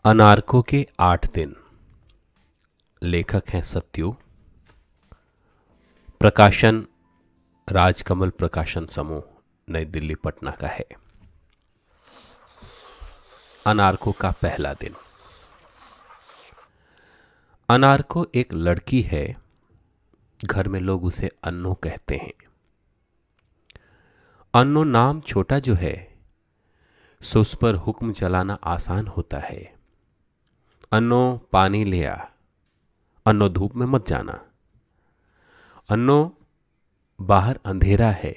अनारकों के 8 दिन। लेखक हैं सत्यु। प्रकाशन राजकमल प्रकाशन समूह, नई दिल्ली पटना का है। अनारको का पहला दिन। अनारको एक लड़की है। घर में लोग उसे अन्नो कहते हैं। अन्नो नाम छोटा जो है सो उस पर हुक्म चलाना आसान होता है। अन्नो पानी ले आ, अन्नो धूप में मत जाना, अन्नो बाहर अंधेरा है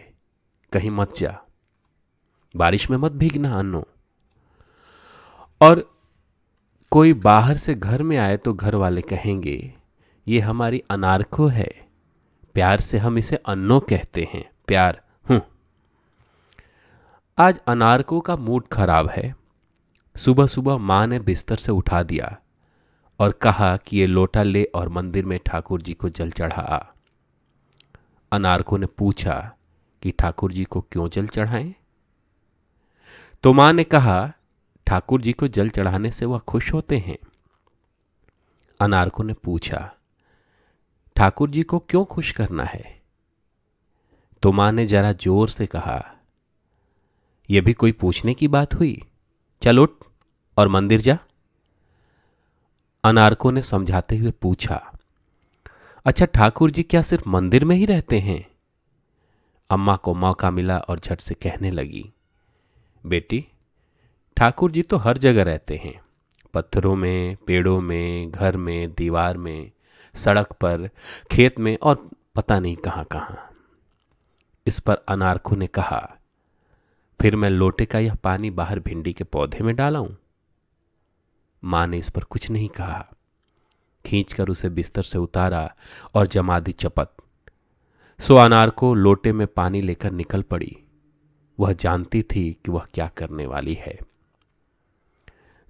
कहीं मत जा, बारिश में मत भीगना अन्नो। और कोई बाहर से घर में आए तो घर वाले कहेंगे ये हमारी अनारको है, प्यार से हम इसे अन्नो कहते हैं। प्यार। आज अनारको का मूड खराब है। सुबह सुबह मां ने बिस्तर से उठा दिया और कहा कि ये लोटा ले और मंदिर में ठाकुर जी को जल चढ़ा आ। अनारको ने पूछा कि ठाकुर जी को क्यों जल चढ़ाएं? तो मां ने कहा ठाकुर जी को जल चढ़ाने से वह खुश होते हैं। अनारको ने पूछा ठाकुर जी को क्यों खुश करना है? तो मां ने जरा जोर से कहा यह भी कोई पूछने की बात हुई, चल उठ और मंदिर जा। अनारको ने समझाते हुए पूछा अच्छा ठाकुर जी क्या सिर्फ मंदिर में ही रहते हैं? अम्मा को मौका मिला और झट से कहने लगी बेटी, ठाकुर जी तो हर जगह रहते हैं, पत्थरों में, पेड़ों में, घर में, दीवार में, सड़क पर, खेत में और पता नहीं कहां कहां। इस पर अनारको ने कहा फिर मैं लोटे का यह पानी बाहर भिंडी के पौधे में डाला हूं? मां ने इस पर कुछ नहीं कहा, खींचकर उसे बिस्तर से उतारा और जमा दी चपत। सो अनारको लोटे में पानी लेकर निकल पड़ी। वह जानती थी कि वह क्या करने वाली है।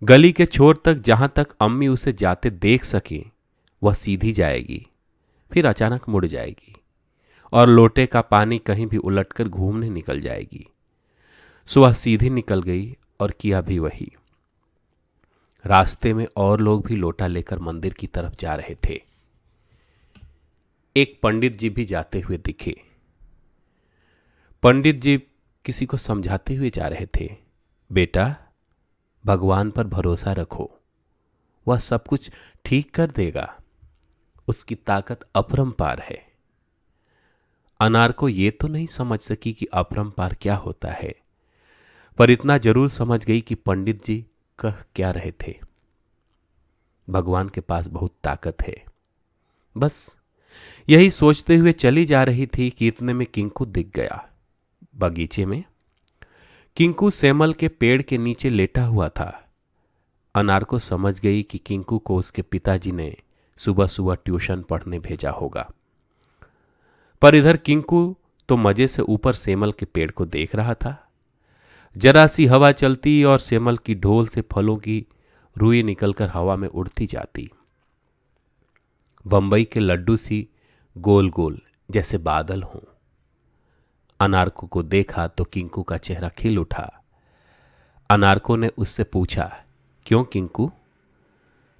गली के छोर तक जहां तक अम्मी उसे जाते देख सके वह सीधी जाएगी, फिर अचानक मुड़ जाएगी और लोटे का पानी कहीं भी उलटकर घूमने निकल जाएगी। सो वह सीधी निकल गई और किया भी वही। रास्ते में और लोग भी लोटा लेकर मंदिर की तरफ जा रहे थे। एक पंडित जी भी जाते हुए दिखे। पंडित जी किसी को समझाते हुए जा रहे थे बेटा, भगवान पर भरोसा रखो, वह सब कुछ ठीक कर देगा, उसकी ताकत अपरंपार है। अनारको ये तो नहीं समझ सकी कि अपरंपार क्या होता है, पर इतना जरूर समझ गई कि पंडित जी कह क्या रहे थे। भगवान के पास बहुत ताकत है। बस यही सोचते हुए चली जा रही थी कि इतने में किंकू दिख गया। बगीचे में किंकू सेमल के पेड़ के नीचे लेटा हुआ था। अनारको समझ गई कि किंकू को उसके पिताजी ने सुबह सुबह ट्यूशन पढ़ने भेजा होगा। पर इधर किंकू तो मजे से ऊपर सेमल के पेड़ को देख रहा था। जरा सी हवा चलती और सेमल की ढोल से फलों की रुई निकलकर हवा में उड़ती जाती। बंबई के लड्डू सी गोल गोल जैसे बादल हों। अनारको को देखा तो किंकू का चेहरा खिल उठा। अनारको ने उससे पूछा क्यों किंकू,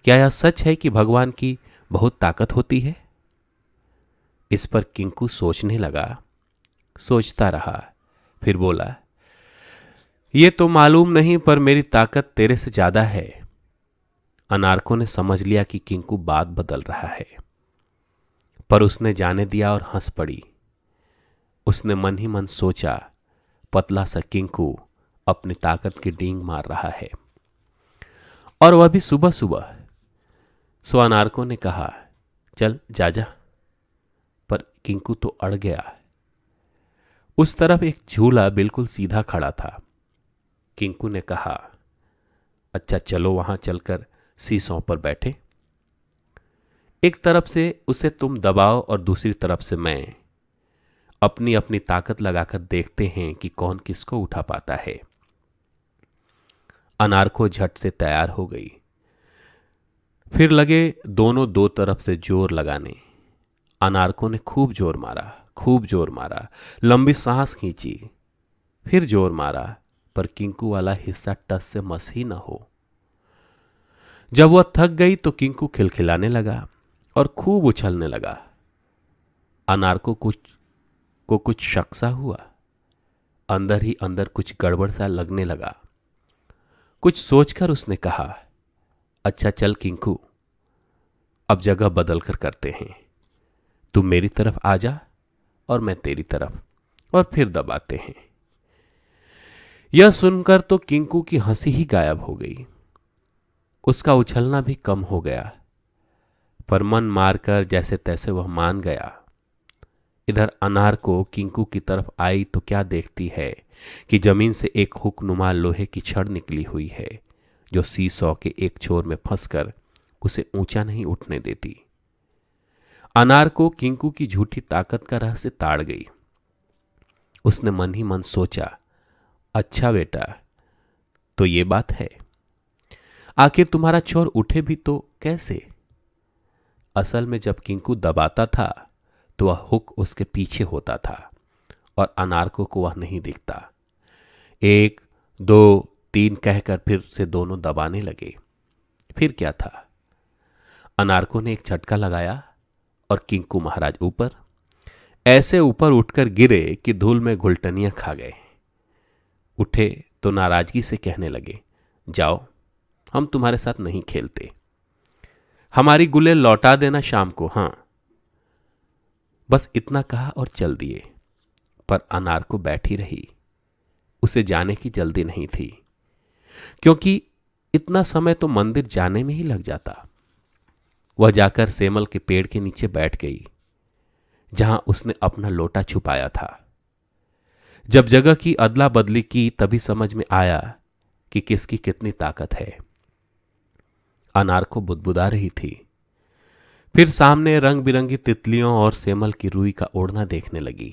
क्या यह सच है कि भगवान की बहुत ताकत होती है? इस पर किंकू सोचने लगा, सोचता रहा, फिर बोला ये तो मालूम नहीं पर मेरी ताकत तेरे से ज्यादा है। अनारको ने समझ लिया कि किंकू बात बदल रहा है, पर उसने जाने दिया और हंस पड़ी। उसने मन ही मन सोचा पतला सा किंकू अपनी ताकत की डींग मार रहा है, और वह भी सुबह सुबह। सो अनारको ने कहा चल जा जा, पर किंकू तो अड़ गया। उस तरफ एक झूला बिल्कुल सीधा खड़ा था। किंकू ने कहा अच्छा चलो वहां चलकर सीसों पर बैठे। एक तरफ से उसे तुम दबाओ और दूसरी तरफ से मैं। अपनी अपनी ताकत लगाकर देखते हैं कि कौन किसको उठा पाता है। अनारको झट से तैयार हो गई। फिर लगे दोनों दो तरफ से जोर लगाने। अनारको ने खूब जोर मारा, खूब जोर मारा, लंबी सांस खींची, फिर जोर मारा, पर किंकू वाला हिस्सा टस से मस ही न हो। जब वह थक गई तो किंकू खिलखिलाने लगा और खूब उछलने लगा। अनारको को कुछ शक सा हुआ। अंदर ही अंदर कुछ गड़बड़ सा लगने लगा। कुछ सोचकर उसने कहा, अच्छा चल किंकू, अब जगह बदल कर करते हैं। तू मेरी तरफ आ जा और मैं तेरी तरफ, और फिर दबाते हैं। यह सुनकर तो किंकू की हंसी ही गायब हो गई। उसका उछलना भी कम हो गया, पर मन मारकर जैसे तैसे वह मान गया। इधर अनार को किंकू की तरफ आई तो क्या देखती है कि जमीन से एक हुकनुमा लोहे की छड़ निकली हुई है, जो सीसॉ के एक छोर में फंसकर उसे ऊंचा नहीं उठने देती। अनार को किंकू की झूठी ताकत का रहस्य ताड़ गई। उसने मन ही मन सोचा, अच्छा बेटा, तो ये बात है। आखिर तुम्हारा चोर उठे भी तो कैसे? असल में जब किंकू दबाता था तो वह हुक उसके पीछे होता था और अनारको को वह नहीं दिखता। 1, 2, 3 कहकर फिर से दोनों दबाने लगे। फिर क्या था, अनारको ने एक झटका लगाया और किंकू महाराज ऊपर, ऐसे ऊपर उठकर गिरे कि धूल में घुलटनियां खा गए। उठे तो नाराजगी से कहने लगे, जाओ, हम तुम्हारे साथ नहीं खेलते। हमारी गुलेल लौटा देना शाम को। हां, बस इतना कहा और चल दिए। पर अनारको बैठी रही। उसे जाने की जल्दी नहीं थी, क्योंकि इतना समय तो मंदिर जाने में ही लग जाता। वह जाकर सेमल के पेड़ के नीचे बैठ गई, जहां उसने अपना लोटा छुपाया था। जब जगह की अदला बदली की तभी समझ में आया कि किसकी कितनी ताकत है। अनारको बुदबुदा रही थी। फिर सामने रंग बिरंगी तितलियों और सेमल की रुई का ओढ़ना देखने लगी।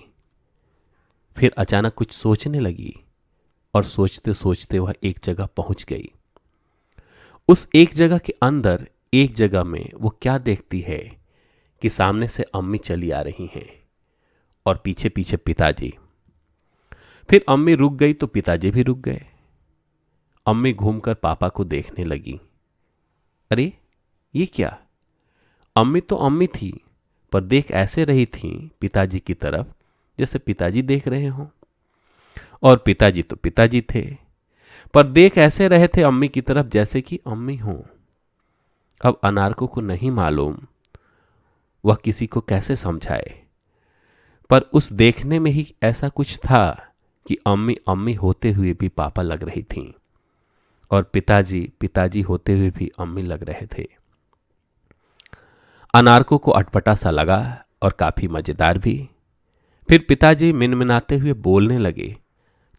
फिर अचानक कुछ सोचने लगी और सोचते सोचते वह एक जगह पहुंच गई। उस एक जगह के अंदर एक जगह में वो क्या देखती है कि सामने से अम्मी चली आ रही हैं और पीछे पीछे पिताजी। फिर अम्मी रुक गई तो पिताजी भी रुक गए। अम्मी घूमकर पापा को देखने लगी। अरे ये क्या? अम्मी तो अम्मी थी, पर देख ऐसे रही थी पिताजी की तरफ जैसे पिताजी देख रहे हों, और पिताजी तो पिताजी थे, पर देख ऐसे रहे थे अम्मी की तरफ जैसे कि अम्मी हों। अब अनारको को नहीं मालूम वह किसी को कैसे समझाए, पर उस देखने में ही ऐसा कुछ था कि अम्मी अम्मी होते हुए भी पापा लग रही थीं और पिताजी पिताजी होते हुए भी अम्मी लग रहे थे। अनारको को अटपटा सा लगा और काफी मजेदार भी। फिर पिताजी मिनमिनाते हुए बोलने लगे,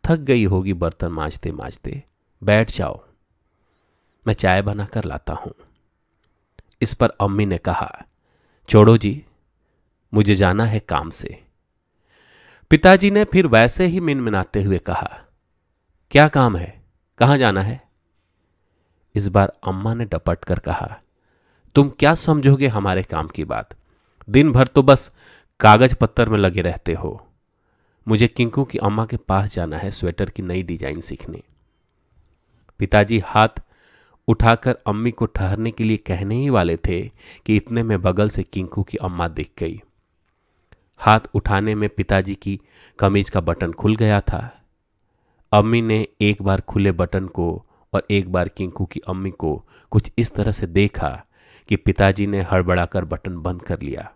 थक गई होगी बर्तन मांजते मांजते, बैठ जाओ, मैं चाय बनाकर लाता हूं। इस पर अम्मी ने कहा, छोड़ो जी, मुझे जाना है काम से। पिताजी ने फिर वैसे ही मिनमिनाते हुए कहा, क्या काम है, कहां जाना है? इस बार अम्मा ने डपट कर कहा, तुम क्या समझोगे हमारे काम की बात? दिन भर तो बस कागज पत्तर में लगे रहते हो। मुझे किंकू की अम्मा के पास जाना है स्वेटर की नई डिजाइन सीखने। पिताजी हाथ उठाकर अम्मी को ठहरने के लिए कहने ही वाले थे कि इतने में बगल से किंकू की अम्मा दिख गई। हाथ उठाने में पिताजी की कमीज का बटन खुल गया था। अम्मी ने एक बार खुले बटन को और एक बार किंकू की अम्मी को कुछ इस तरह से देखा कि पिताजी ने हड़बड़ाकर बटन बंद कर लिया।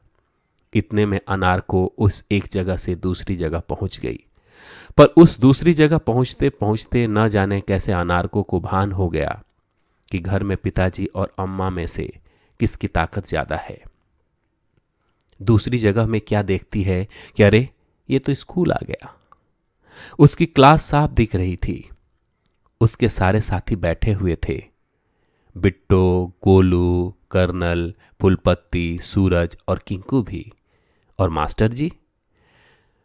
इतने में अनारको उस एक जगह से दूसरी जगह पहुंच गई, पर उस दूसरी जगह पहुंचते पहुंचते न जाने कैसे अनारको को भान हो गया कि घर में पिताजी और अम्मा में से किसकी ताकत ज्यादा है। दूसरी जगह में क्या देखती है कि अरे ये तो स्कूल आ गया। उसकी क्लास साफ दिख रही थी। उसके सारे साथी बैठे हुए थे, बिट्टो, गोलू, कर्नल, फुलपत्ती, सूरज और किंकू भी। और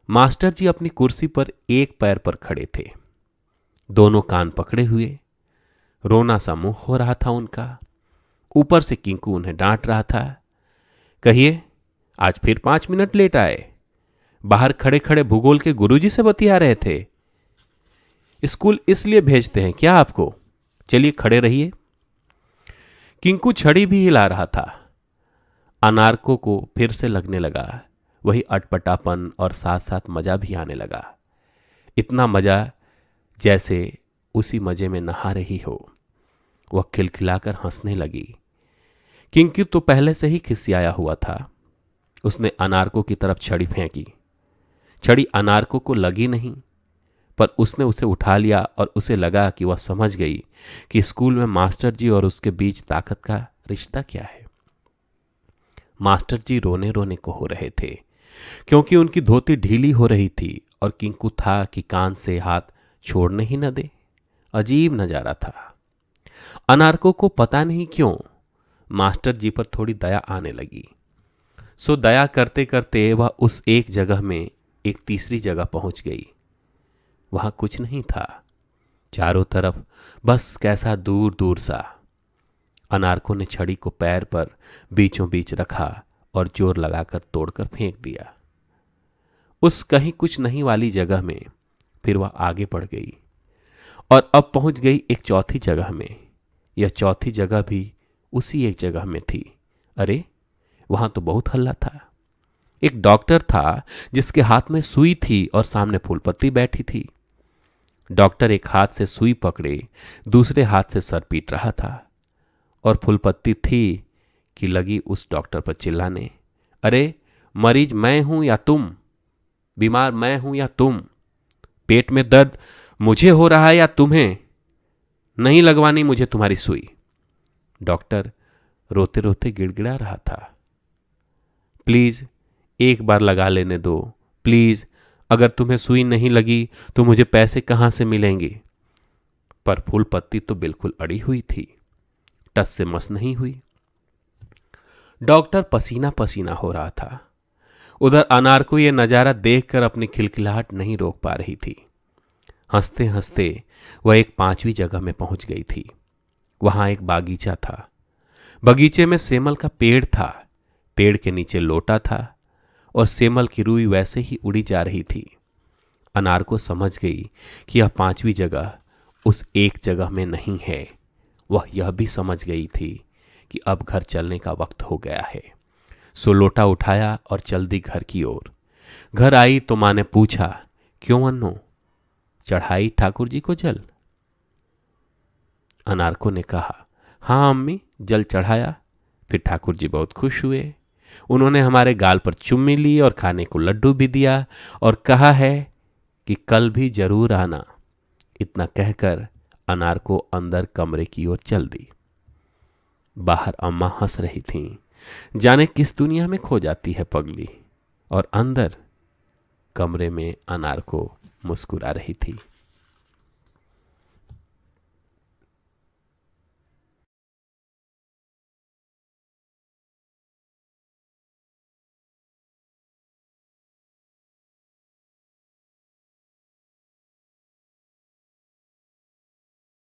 मास्टर जी अपनी कुर्सी पर एक पैर पर खड़े थे, दोनों कान पकड़े हुए। रोना सा मुंह हो रहा था उनका। ऊपर से किंकू उन्हें डांट रहा था, कहिए आज फिर 5 मिनट लेट आए। बाहर खड़े खड़े भूगोल के गुरुजी से बतिया रहे थे। स्कूल इसलिए भेजते हैं क्या आपको? चलिए खड़े रहिए। किंकू छड़ी भी हिला रहा था। अनारको को फिर से लगने लगा वही अटपटापन और साथ साथ मजा भी आने लगा। इतना मजा जैसे उसी मजे में नहा रही हो। वह खिलखिलाकर हंसने लगी। किंकू तो पहले से ही खिसियाया हुआ था। उसने अनारको की तरफ छड़ी फेंकी। छड़ी अनारको को लगी नहीं, पर उसने उसे उठा लिया और उसे लगा कि वह समझ गई कि स्कूल में मास्टर जी और उसके बीच ताकत का रिश्ता क्या है। मास्टर जी रोने रोने को हो रहे थे क्योंकि उनकी धोती ढीली हो रही थी और किंकू था कि कान से हाथ छोड़ने ही न दे। अजीब नजारा था। अनारको को पता नहीं क्यों मास्टर जी पर थोड़ी दया आने लगी। सो दया करते करते वह उस एक जगह में एक तीसरी जगह पहुंच गई। वहां कुछ नहीं था, चारों तरफ बस कैसा दूर दूर सा। अनारको ने छड़ी को पैर पर बीचों बीच रखा और जोर लगाकर तोड़कर फेंक दिया। उस कहीं कुछ नहीं वाली जगह में फिर वह आगे बढ़ गई और अब पहुंच गई एक चौथी जगह में। यह चौथी जगह भी उसी एक जगह में थी। अरे, वहां तो बहुत हल्ला था। एक डॉक्टर था जिसके हाथ में सुई थी और सामने फूलपत्ती बैठी थी। डॉक्टर एक हाथ से सुई पकड़े दूसरे हाथ से सर पीट रहा था और फूलपत्ती थी कि लगी उस डॉक्टर पर चिल्लाने, अरे मरीज मैं हूं या तुम? बीमार मैं हूं या तुम? पेट में दर्द मुझे हो रहा है या तुम्हें? नहीं लगवानी मुझे तुम्हारी सुई। डॉक्टर रोते रोते गिड़गिड़ा रहा था, प्लीज एक बार लगा लेने दो, प्लीज। अगर तुम्हें सुई नहीं लगी तो मुझे पैसे कहां से मिलेंगे? पर फूलपत्ती तो बिल्कुल अड़ी हुई थी, टस से मस नहीं हुई। डॉक्टर पसीना पसीना हो रहा था। उधर अनारको ये नजारा देखकर अपनी खिलखिलाहट नहीं रोक पा रही थी। हंसते हंसते वह एक पांचवी जगह में पहुंच गई थी। वहां एक बागीचा था। बगीचे में सेमल का पेड़ था। पेड़ के नीचे लोटा था और सेमल की रुई वैसे ही उड़ी जा रही थी। अनारको समझ गई कि यह पांचवी जगह उस एक जगह में नहीं है। वह यह भी समझ गई थी कि अब घर चलने का वक्त हो गया है। सो लोटा उठाया और चल दी घर की ओर। घर आई तो मां ने पूछा, क्यों अन्नो, चढ़ाई ठाकुर जी को जल? अनारको ने कहा, हाँ अम्मी, जल चढ़ाया। फिर ठाकुर जी बहुत खुश हुए। उन्होंने हमारे गाल पर चुम्मी ली और खाने को लड्डू भी दिया और कहा है कि कल भी जरूर आना। इतना कहकर अनारको अंदर कमरे की ओर चल दी। बाहर अम्मा हंस रही थीं, जाने किस दुनिया में खो जाती है पगली, और अंदर कमरे में अनारको मुस्कुरा रही थी।